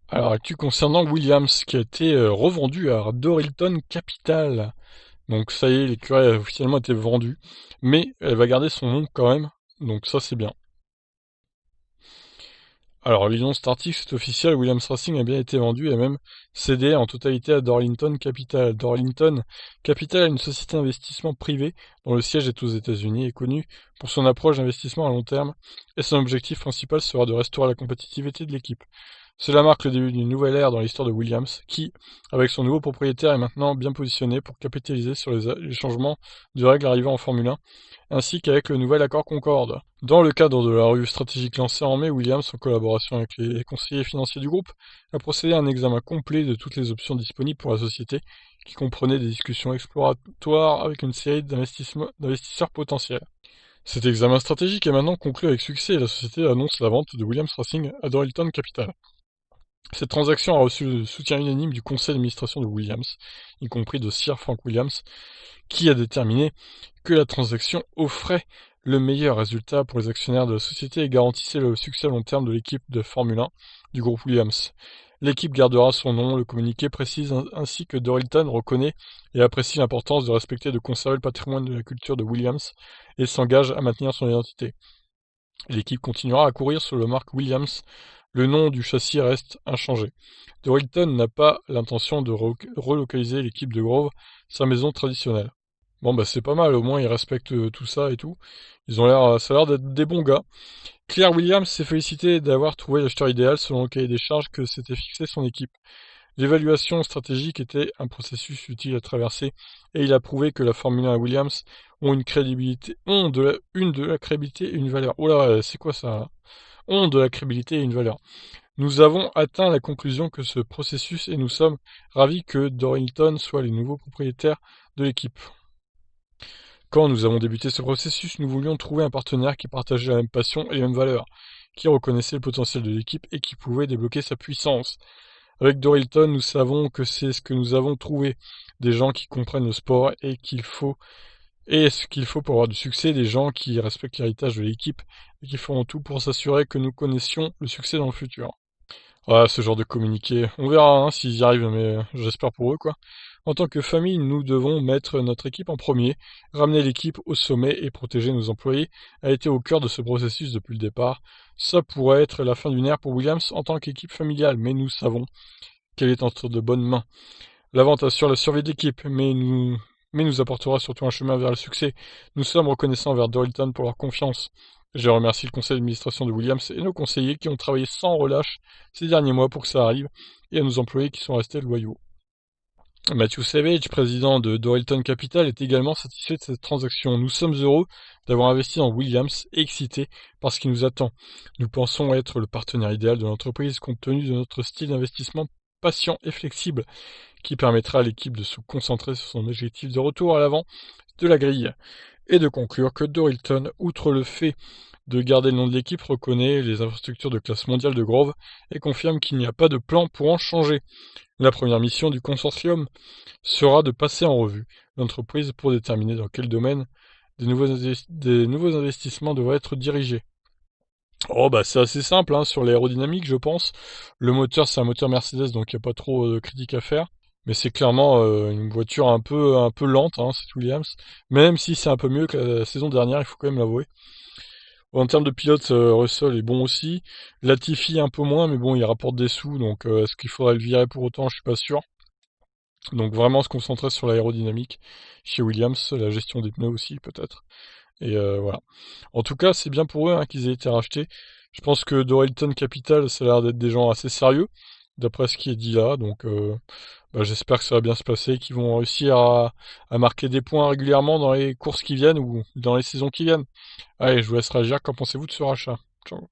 Alors, actu concernant Williams, qui a été revendu à Dorilton Capital. Donc ça y est, l'écurie a officiellement été vendue, mais elle va garder son nom quand même, donc ça c'est bien. Alors, l'Union Startic, c'est officiel, Williams Racing a bien été vendu et même cédé en totalité à Dorrington Capital. Dorrington Capital est une société d'investissement privé dont le siège est aux États-Unis et connue pour son approche d'investissement à long terme et son objectif principal sera de restaurer la compétitivité de l'équipe. Cela marque le début d'une nouvelle ère dans l'histoire de Williams qui, avec son nouveau propriétaire, est maintenant bien positionné pour capitaliser sur les changements de règles arrivant en Formule 1 ainsi qu'avec le nouvel accord Concorde. Dans le cadre de la revue stratégique lancée en mai, Williams, en collaboration avec les conseillers financiers du groupe, a procédé à un examen complet de toutes les options disponibles pour la société, qui comprenait des discussions exploratoires avec une série d'investisseurs potentiels. Cet examen stratégique est maintenant conclu avec succès et la société annonce la vente de Williams Racing à Dorilton Capital. Cette transaction a reçu le soutien unanime du conseil d'administration de Williams, y compris de Sir Frank Williams, qui a déterminé que la transaction offrait le meilleur résultat pour les actionnaires de la société et garantissait le succès à long terme de l'équipe de Formule 1 du groupe Williams. L'équipe gardera son nom, le communiqué précise ainsi que Dorilton reconnaît et apprécie l'importance de respecter et de conserver le patrimoine de la culture de Williams et s'engage à maintenir son identité. L'équipe continuera à courir sous la marque Williams. Le nom du châssis reste inchangé. Dorilton n'a pas l'intention de relocaliser l'équipe de Grove, sa maison traditionnelle. Bon bah c'est pas mal, au moins ils respectent tout ça et tout. Ça a l'air d'être des bons gars. Claire Williams s'est félicitée d'avoir trouvé l'acheteur idéal selon le cahier des charges que s'était fixé son équipe. L'évaluation stratégique était un processus utile à traverser et il a prouvé que la Formule 1 et Williams ont une crédibilité, une de la crédibilité et une valeur. Oh là, c'est quoi ça? Ont de la crédibilité et une valeur. Nous avons atteint la conclusion que ce processus et nous sommes ravis que Dorrington soit les nouveaux propriétaires de l'équipe. Quand nous avons débuté ce processus, nous voulions trouver un partenaire qui partageait la même passion et les mêmes valeurs, qui reconnaissait le potentiel de l'équipe et qui pouvait débloquer sa puissance. Avec Dorilton, nous savons que c'est ce que nous avons trouvé. Des gens qui comprennent le sport et ce qu'il faut pour avoir du succès, des gens qui respectent l'héritage de l'équipe et qui feront tout pour s'assurer que nous connaissions le succès dans le futur. Voilà, ce genre de communiqué. On verra hein, s'ils y arrivent, mais j'espère pour eux, quoi. En tant que famille, nous devons mettre notre équipe en premier. Ramener l'équipe au sommet et protéger nos employés a été au cœur de ce processus depuis le départ. Ça pourrait être la fin d'une ère pour Williams en tant qu'équipe familiale, mais nous savons qu'elle est entre de bonnes mains. La vente assure la survie d'équipe, mais nous apportera surtout un chemin vers le succès. Nous sommes reconnaissants envers Dorilton pour leur confiance. Je remercie le conseil d'administration de Williams et nos conseillers qui ont travaillé sans relâche ces derniers mois pour que ça arrive, et à nos employés qui sont restés loyaux. Matthew Savage, président de Dorilton Capital, est également satisfait de cette transaction. Nous sommes heureux d'avoir investi dans Williams et excités par ce qui nous attend. Nous pensons être le partenaire idéal de l'entreprise compte tenu de notre style d'investissement patient et flexible qui permettra à l'équipe de se concentrer sur son objectif de retour à l'avant de la grille et de conclure que Dorilton, outre le fait de garder le nom de l'équipe, reconnaît les infrastructures de classe mondiale de Grove et confirme qu'il n'y a pas de plan pour en changer. La première mission du consortium sera de passer en revue l'entreprise pour déterminer dans quel domaine des nouveaux investissements devraient être dirigés. Oh bah c'est assez simple hein, sur l'aérodynamique je pense. Le moteur c'est un moteur Mercedes donc il n'y a pas trop de critiques à faire. Mais c'est clairement une voiture un peu lente, hein, cette Williams. Même si c'est un peu mieux que la saison dernière, il faut quand même l'avouer. En termes de pilote, Russell est bon aussi. Latifi un peu moins, mais bon, il rapporte des sous, donc est-ce qu'il faudrait le virer pour autant? Je suis pas sûr. Donc vraiment se concentrer sur l'aérodynamique chez Williams, la gestion des pneus aussi peut-être. Et voilà. En tout cas, c'est bien pour eux hein, qu'ils aient été rachetés. Je pense que Dorilton Capital, ça a l'air d'être des gens assez sérieux, d'après ce qui est dit là. Donc bah, j'espère que ça va bien se passer, qu'ils vont réussir à marquer des points régulièrement dans les courses qui viennent ou dans les saisons qui viennent. Allez, je vous laisse réagir. Qu'en pensez-vous de ce rachat? Ciao.